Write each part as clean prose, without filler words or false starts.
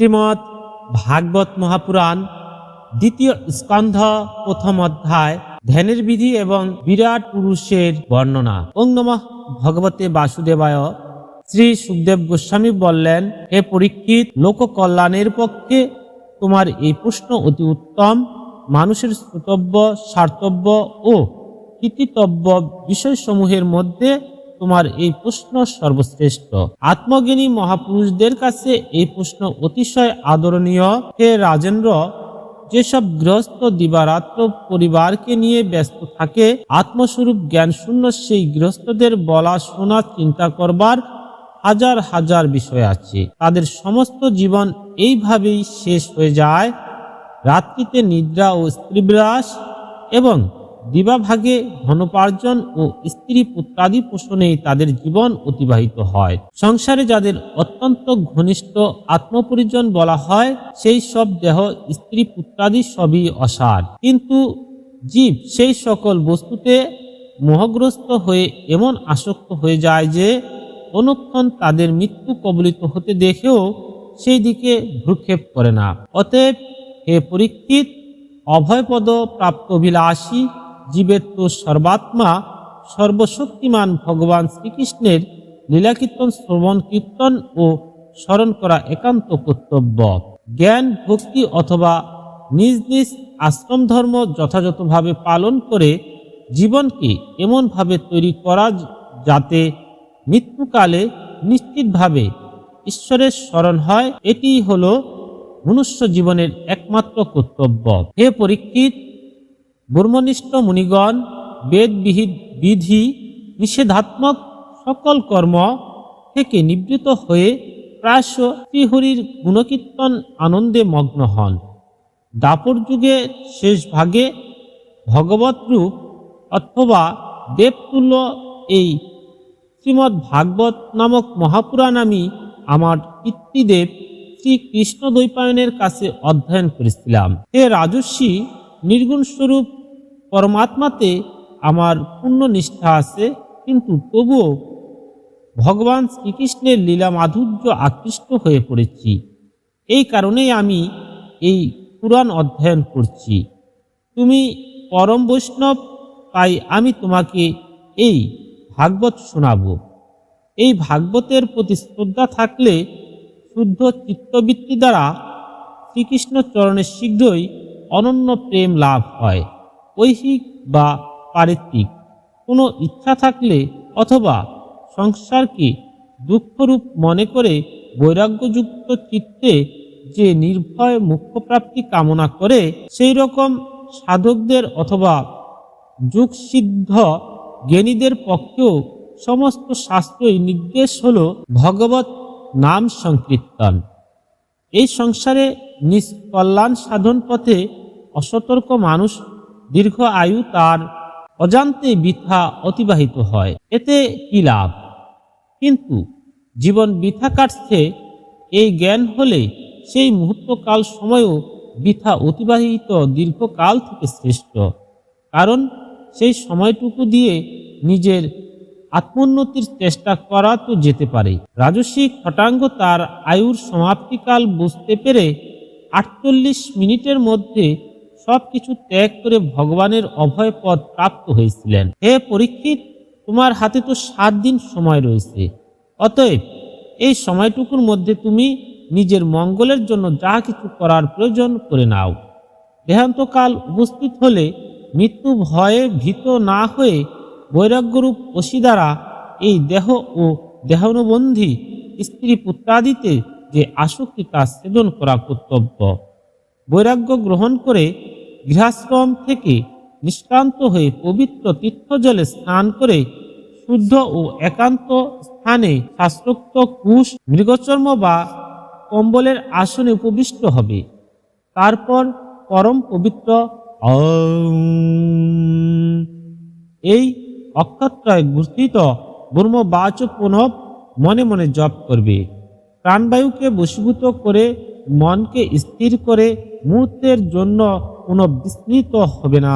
শ্রীমদ্ ভাগবত মহাপুরাণ দ্বিতীয় স্কন্ধ প্রথম অধ্যায় ধ্যানের বিধি এবং বিরাট পুরুষের বর্ণনা। ওং নমঃ ভগবতে বাসুদেবায়। শ্রী সুখদেব গোস্বামী বললেন, হে পরীক্ষিত, লোক কল্যাণের পক্ষে তোমার এই প্রশ্ন অতি উত্তম। মানুষের শ্রোতব্য, স্বার্থব্য ও কৃতিতব্য বিষয়সমূহের মধ্যে তোমার এই প্রশ্ন সর্বশ্রেষ্ঠ। আত্মজ্ঞানী মহাপুরুষদের কাছে এই প্রশ্ন অতিশয় আদরণীয়। হে রাজেন্দ্র, যেসব গৃহস্থ দিবারাত্র পরিবারকে নিয়ে ব্যস্ত থাকে, আত্মস্বরূপ জ্ঞান শূন্য সেই গৃহস্থদের বলা শোনা চিন্তা করবার হাজার হাজার বিষয় আছে। তাদের সমস্ত জীবন এইভাবেই শেষ হয়ে যায়। রাত্রিতে নিদ্রা ও স্ত্রীবিলাস এবং দিবাভাগে ধনোপার্জন ও স্ত্রী পুত্রাদি পোষণেই তাদের জীবন অতিবাহিত হয়। সংসারে যাদের অত্যন্ত ঘনিষ্ঠ আত্মপরিজন বলা হয়, সেই সব দেহ স্ত্রী পুত্রাদি সবই অসার। কিন্তু জীব সেই সকল বস্তুতে মোহগ্রস্ত হয়ে এমন আসক্ত হয়ে যায় যে অনুক্ষণ তাদের মৃত্যু কবলিত হতে দেখেও সেই দিকে ভ্রুক্ষেপ করে না। অতএব হে পরীক্ষিত, অভয়পদ প্রাপ্ত অভিলাষী জীবের তো সর্বাত্মা সর্বশক্তিমান ভগবান শ্রীকৃষ্ণের লীলাকীর্তন, শ্রবণ কীর্তন ও স্মরণ করা একান্ত কর্তব্য। জ্ঞান, ভক্তি অথবা নিজ নিজ আশ্রম ধর্ম যথাযথভাবে পালন করে জীবনকে এমনভাবে তৈরি করা যাতে মৃত্যুকালে নিশ্চিতভাবে ঈশ্বরের স্মরণ হয়, এটিই হলো মনুষ্য জীবনের একমাত্র কর্তব্য। হে পরীক্ষিত, ব্রহ্মনিষ্ঠ মুনিগণ বেদবিহিত বিধি নিষেধাত্মক সকল কর্ম থেকে নিবৃত হয়ে প্রায়শ শ্রীহরির গুণকীর্তন আনন্দে মগ্ন হন। দাপর যুগে শেষ ভাগে ভগবত রূপ অথবা দেবতুল্য এই শ্রীমদ্ ভাগবত নামক মহাপুরাণ আমি আমার পিতৃদেব শ্রী কৃষ্ণ দ্বৈপায়নের কাছে অধ্যয়ন করেছিলাম। হে রাজর্ষি, নির্গুণ স্বরূপ পরমাত্মাতে আমার পূর্ণ নিষ্ঠা আছে, কিন্তু তবুও ভগবান শ্রীকৃষ্ণের লীলা মাধুর্য আকৃষ্ট হয়ে পড়েছি। এই কারণেই আমি এই পুরাণ অধ্যয়ন করছি। তুমি পরম বৈষ্ণব, তাই আমি তোমাকে এই ভাগবত শোনাব। এই ভাগবতের প্রতি শ্রদ্ধা থাকলে শুদ্ধ চিত্তবৃত্তি দ্বারা শ্রীকৃষ্ণ চরণে শীঘ্রই অনন্য প্রেম লাভ হয়। ঐহিক বা পারিত্রিক কোনো ইচ্ছা থাকলে অথবা সংসারকে দুঃখরূপ মনে করে বৈরাগ্যযুক্ত চিত্তে যে নির্ভয় মোক্ষপ্রাপ্তি কামনা করে, সেই রকম সাধকদের অথবা যুগসিদ্ধ জ্ঞানীদের পক্ষেও সমস্ত শাস্ত্রই নির্দেশ হল ভগবত নাম সংকীর্তন। এই সংসারে নিষ্কল্যাণ সাধন পথে অসতর্ক মানুষ দীর্ঘ আয়ু তার অজান্তে বৃথা অতিবাহিত হয়। এতে কি লাভ? কিন্তু জীবন বৃথা কাটছে এই জ্ঞান হলে সেই মুহূর্তকাল সময়ও বৃথা অতিবাহিত দীর্ঘকাল থেকে শ্রেষ্ঠ। কারণ সেই সময়টুকু দিয়ে নিজের আত্মোন্নতির চেষ্টা করা তো যেতে পারে। রাজস্বী খটাঙ্গ তার আয়ুর সমাপ্তিকাল বুঝতে পেরে 48 মিনিটের মধ্যে সব কিছু ত্যাগ করে ভগবানের অভয় পদ প্রাপ্ত হয়েছিলেন। হে পরীক্ষিত, তোমার হাতে তো 7 দিন সময় রয়েছে। অতএব এই সময়টুকুর মধ্যে তুমি নিজের মঙ্গলের জন্য যা কিছু করার প্রয়োজন করে নাও। দেহান্তকাল উপস্থিত হলে মৃত্যু ভয়ে ভীত না হয়ে বৈরাগ্যরূপ অসি দ্বারা এই দেহ ও দেহানুবন্ধী স্ত্রী পুত্রাদিতে যে আসক্তি তা ছেদন করা কর্তব্য। বৈরাগ্য গ্রহণ করে গৃহাশ্রম থেকে নিষ্ক্রান্ত হয়ে পবিত্র তীর্থজলে স্নান করে শুদ্ধ ও একান্ত স্থানে শাস্ত্রোক্ত কুশ, মৃগচর্ম বা কম্বলের আসনে উপবিষ্ট হবে। তারপর পরম পবিত্র এই অক্ষরত্রয় গুষ্ঠিত ব্রহ্মবাচ প্রণব মনে মনে জপ করবে। প্রাণবায়ুকে বশীভূত করে মনকে স্থির করে মুহূর্তের জন্য কোনো বিস্মৃত হবে না।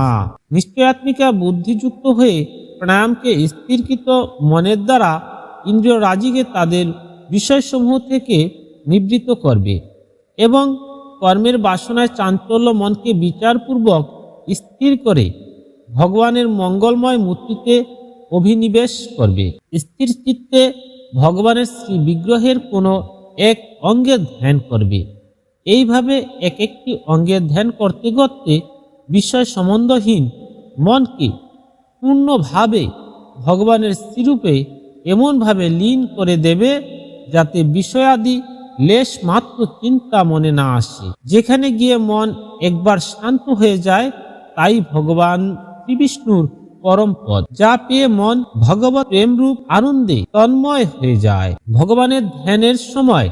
নিশ্চয়াত্মিকা বুদ্ধিযুক্ত হয়ে প্রাণায়ামকে স্থিরকৃত মনের দ্বারা ইন্দ্রিয় রাজিকে তাদের বিষয়সমূহ থেকে নিবৃত্ত করবে। এবং কর্মের বাসনায় চাঞ্চল্য মনকে বিচারপূর্বক স্থির করে ভগবানের মঙ্গলময় মূর্তিতে অভিনিবেশ করবে। স্থির চিত্তে ভগবানের শ্রী বিগ্রহের কোনো এক অঙ্গের ধ্যান করবে। এইভাবে এক একটি অঙ্গের ধ্যান করতে করতে বিষয় সম্বন্ধহীন মনকে পূর্ণভাবে ভগবানের শ্রীরূপে এমনভাবে লীন করে দেবে যাতে বিষয়াদি লেশ মাত্র চিন্তা মনে না আসে। যেখানে গিয়ে মন একবার শান্ত হয়ে যায় তাই ভগবান শ্রীবিষ্ণুর পরম পদ, যা পেয়ে মন ভগবত প্রেমরূপ আনন্দে তন্ময় হয়ে যায়। ভগবানের ধ্যানের সময়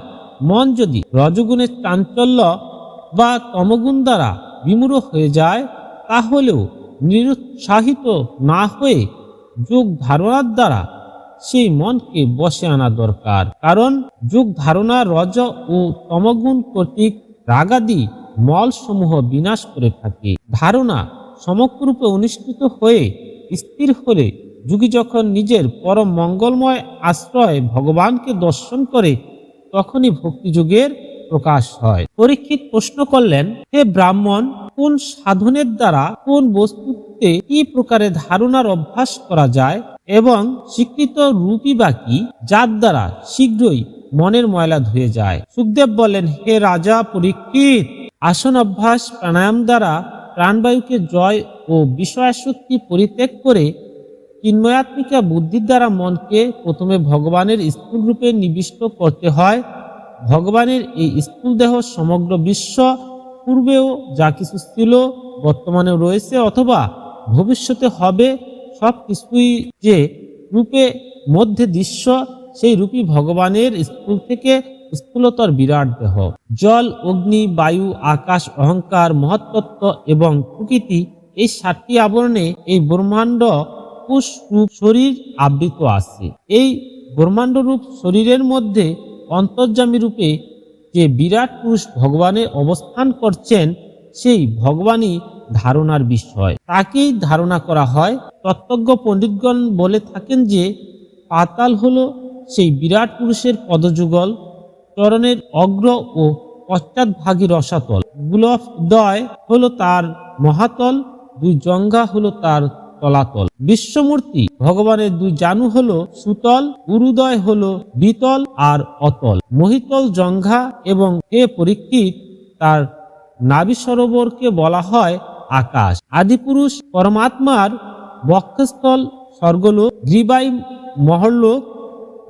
মন যদি রজগুণের চাঞ্চল্য বা তমগুণ দ্বারা বিমূঢ় হয়ে যায় তাহলেও নিরুৎসাহিত না হয়ে যোগ ধারণার দ্বারা সেই মনকে বশে আনা দরকার। কারণ যোগ ধারণা রজ ও তমগুণ কর্তৃক রাগাদি মলসমূহ বিনাশ করে থাকে। ধারণা সমগ্ররূপে অনুষ্ঠিত হয়ে স্থির হলে যোগী যখন নিজের পরম মঙ্গলময় আশ্রয় ভগবানকে দর্শন করে তখনই ভক্তিযোগের প্রকাশ হয়। পরীক্ষিত প্রশ্ন করলেন, হে ব্রাহ্মণ, কোন সাধনের দ্বারা কোন বস্তুতে কি প্রকারে ধারণার অভ্যাস করা যায় এবং স্বীকৃত রূপই বা কি, যার দ্বারা শীঘ্রই মনের ময়লা ধুয়ে যায়? সুখদেব বলেন, হে রাজা পরীক্ষিত, আসন অভ্যাস প্রাণায়াম দ্বারা প্রাণবায়ুকে জয় ও বিষয়াসক্তি পরিত্যাগ করে চিন্ময়াত্মিকা বুদ্ধির দ্বারা মনকে প্রথমে ভগবানের স্থূল রূপে নিবিষ্ট করতে হয়। ভগবানের এই স্থূল দেহ সমগ্র বিশ্ব, পূর্বেও যা কিছু ছিল, বর্তমানেও রয়েছে অথবা ভবিষ্যতে হবে, সব কিছুই যে রূপে মধ্যে দৃশ্য, সেই রূপী ভগবানের স্থূল থেকে স্থূলতর বিরাট দেহ। জল, অগ্নি, বায়ু, আকাশ, অহংকার, মহত্তত্ত্ব এবং প্রকৃতি, এই 7টি আবরণে এই ব্রহ্মাণ্ড কোষ রূপ শরীর আবৃত আছে। এই ব্রহ্মাণ্ড রূপ শরীরের মধ্যে অন্তর্যামী রূপে যে বিরাট পুরুষ ভগবানের অবস্থান করছেন, সেই ভগবানই ধারণার বিষয়, তাকেই ধারণা করা হয়। তত্ত্বজ্ঞ পণ্ডিতগণ বলে থাকেন যে পাতাল হলো সেই বিরাট পুরুষের পদযুগল, চরণের অগ্র ও পশ্চাৎভাগী রসাতল, গুলফদ্বয় হলো তার মহাতল, 2 জঙ্ঘা হলো তার তলাতল। বিশ্বমূর্তি ভগবানের 2 জানু হলো সুতল, উরুদয় হলো বিতল আর অতল, মহিতল জঙ্ঘা। এবং হে পরীক্ষিত, তার নাভি সরোবরকে বলা হয় আকাশ। আদিপুরুষ পরমাত্মার বক্ষস্থল স্বর্গলোক, গ্রীবাই মহর্লোক,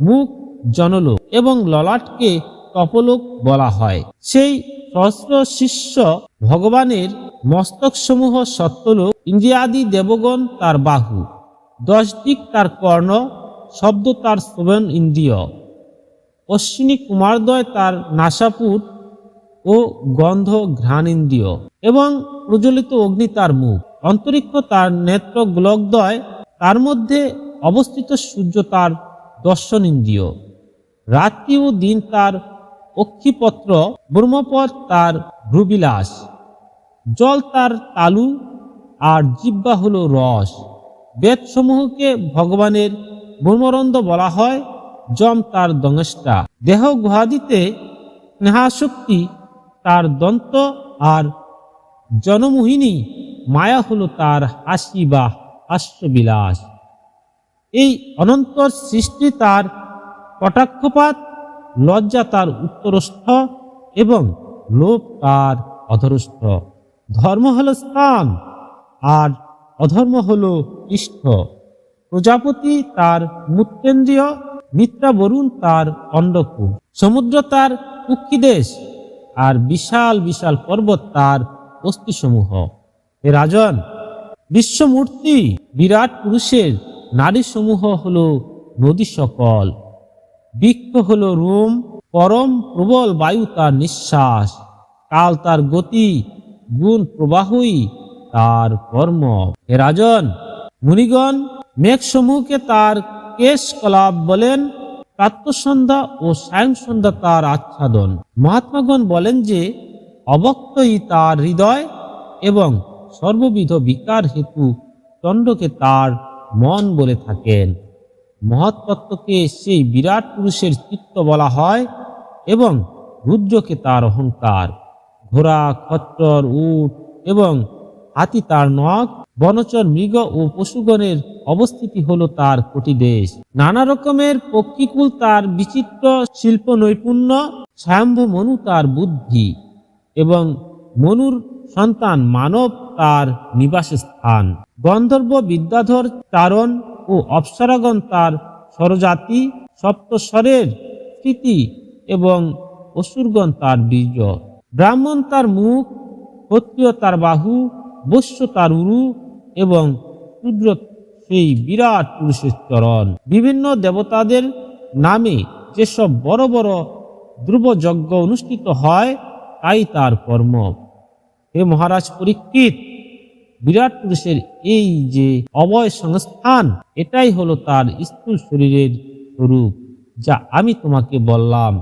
মুখ জনলোক এবং ললাটকে তপলোক বলা হয়। সেই সহস্র শিষ্য ভগবানের মস্তকসমূহ সত্যলোক, ইন্দ্রিয়াদি দেবগণ তার বাহু, 10 দিক তার কর্ণ, শব্দ তার শ্রবণ ইন্দ্রিয়, অশ্বিনী কুমারদ্বয় তার নাসাপুট ও গন্ধ ঘ্রাণ ইন্দ্রিয় এবং প্রজ্বলিত অগ্নি তার মুখ, অন্তরিক্ষ তার নেত্র গোলকদ্বয়, তার মধ্যে অবস্থিত সূর্য তার দর্শন ইন্দ্রিয়, রাত্রি ও দিন তার অক্ষিপত্র, ব্রহ্মপদ তার ভ্রুবিলাস, জল তার তালু আর জিহ্বা হলো রস। বেদসমূহকে ভগবানের ব্রহ্মরন্ধ্র বলা হয়, যম তার দংষ্টা, দেহ গুহাদিতে স্নেহাসক্তি তার দন্ত আর জনমোহিনী মায়া হলো তার হাসি বা হাস্যবিলাস। এই অনন্তর সৃষ্টি তার কটাক্ষপাত, লজ্জা তার উত্তরস্থ এবং লোভ তার অধরস্থ। ধর্ম হলো স্থান আর অধর্ম হলো পৃষ্ঠ। প্রজাপতি তার মূত্রেন্দ্রিয়, মিত্রা বরুণ তার অন্ডকূপ, সমুদ্র তার কুক্ষিদেশ আর বিশাল বিশাল পর্বত তার অস্থিসমূহ। হে রাজন, বিশ্বমূর্তি বিরাট পুরুষের নারীসমূহ হলো নদী সকল, বৃক্ষ হলো রোম, পরম প্রবল বায়ু তার নিঃশ্বাস, কাল তার গতি, গুণ প্রবাহই তার কর্ম। হে রাজন, মুনিগণ মেঘসমূহকে তার কেশ কলাপ বলেন, প্রাতঃসন্ধ্যা ও সায়ং সন্ধ্যা তার আচ্ছাদন। মহাত্মাগণ বলেন যে অবক্তই তার হৃদয় এবং সর্ববিধ বিকার হেতু চণ্ডকে তার মন বলে থাকেন। মহত্তত্ত্বকে সেই বিরাট পুরুষের চিত্ত বলা হয় এবং রুদ্রকে তার অহংকার, ঘোড়া, খচ্চর, উট এবং হাতি তার নখ, বনচর, মৃগ ও পশুগণের অবস্থিতি হলো তার কোটিদেশ। নানা রকমের পক্ষীকুল তার বিচিত্র শিল্প নৈপুণ্য, স্বয়ম্ভু মনু তার বুদ্ধি এবং মনুর সন্তান মানব তার নিবাস স্থান। গন্ধর্ব, বিদ্যাধর, চারণ ও অপ্সরাগণ তার স্বরজাতি, সপ্তস্বরের স্মৃতি এবং অসুরগণ তার বীর্য। ব্রাহ্মণ তার মুখ, ক্ষত্রিয় তার বাহু, বৈশ্য তার উরু এবং শূদ্র সেই বিরাট পুরুষের চরণ। বিভিন্ন দেবতাদের নামে যেসব বড় বড় ধ্রুবযজ্ঞ অনুষ্ঠিত হয় তাই তার কর্ম। হে মহারাজ পরীক্ষিত, বিরাট পুরুষের এই যে অবয় সংস্থান, এটাই হলো তার স্থূল শরীরের স্বরূপ, যা আমি তোমাকে বললাম।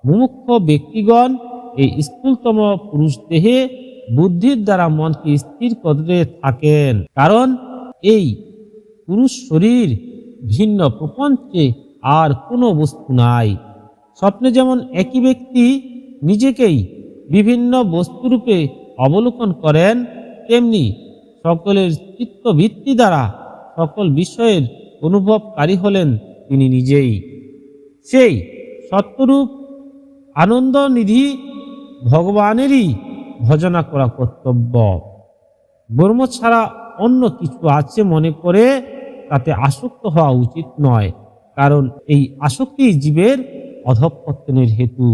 মুমুক্ষু ব্যক্তিগণ এই স্থূলতম পুরুষ দেহে বুদ্ধির দ্বারা মনকে স্থির করে থাকেন, কারণ এই পুরুষ শরীর ভিন্ন প্রপঞ্চে আর কোনো বস্তু নাই। স্বপ্নে যেমন একই ব্যক্তি নিজেকেই বিভিন্ন বস্তুরূপে অবলোকন করেন, তেমনি সকলের চিত্তবৃত্তি দ্বারা সকল বিষয়ের অনুভবকারী হলেন তিনি নিজেই। সেই সত্যরূপ আনন্দনিধি ভগবানেরই ভজনা করা কর্তব্য। ব্রহ্ম ছাড়া অন্য কিছু আছে মনে করে তাতে আসক্ত হওয়া উচিত নয়, কারণ এই আসক্তি জীবের অধঃপতনের হেতু।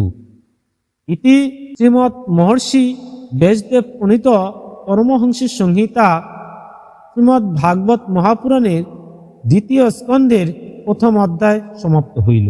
ইতি শ্রীমৎ মহর্ষি ব্যাসদেব প্রণীত পরমহংস সংহিতা শ্রীমৎ ভাগবত মহাপুরাণের দ্বিতীয় স্কন্ধের প্রথম অধ্যায় সমাপ্ত হইল।